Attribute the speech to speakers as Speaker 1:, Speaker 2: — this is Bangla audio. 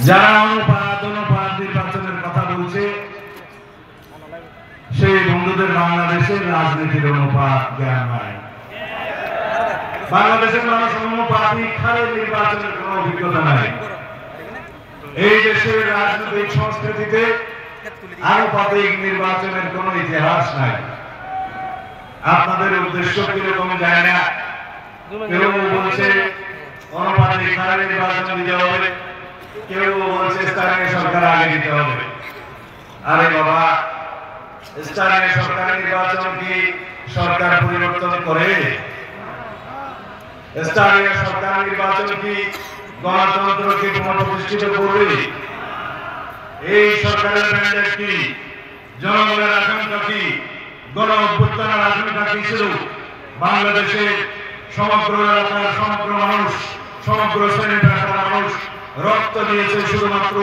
Speaker 1: যারা অনুপাত নির্বাচনের কথা বলছে সেই বন্ধুদের বাংলাদেশের রাজনীতির অনুপাত জ্ঞান নাই। বাংলাদেশের মানুষ অনুপাতিক হারে নির্বাচনের কোন অভিজ্ঞতা নাই। এই দেশের রাজনৈতিক সংস্কৃতিতে আনুপাতিক নির্বাচনের কোন ইতিহাস নাই। আপনাদের উদ্দেশ্য কিরকম যায় না। কেউ বলছে অনুপাতিক হারে নির্বাচন দিতে হবে, কেউ বলছে স্থানীয় সরকার আগে দিতে হবে। আরে বাবা, স্থানীয় সরকার নির্বাচন কি সরকার পরিবর্তন করে? স্থানীয় সরকার নির্বাচন কি গণতন্ত্রকে পুনঃপ্রতিষ্ঠিত করবে? এই সরকারের ম্যান্ডেট কি? জনগণের আকাঙ্ক্ষা কি? গণ অভ্যুত্থানের আকাঙ্ক্ষা কি ছিল? বাংলাদেশে সমগ্র এলাকার সমগ্র মানুষ, সমগ্র শ্রেণী পেশার মানুষ রক্ত দিয়েছে শুধুমাত্র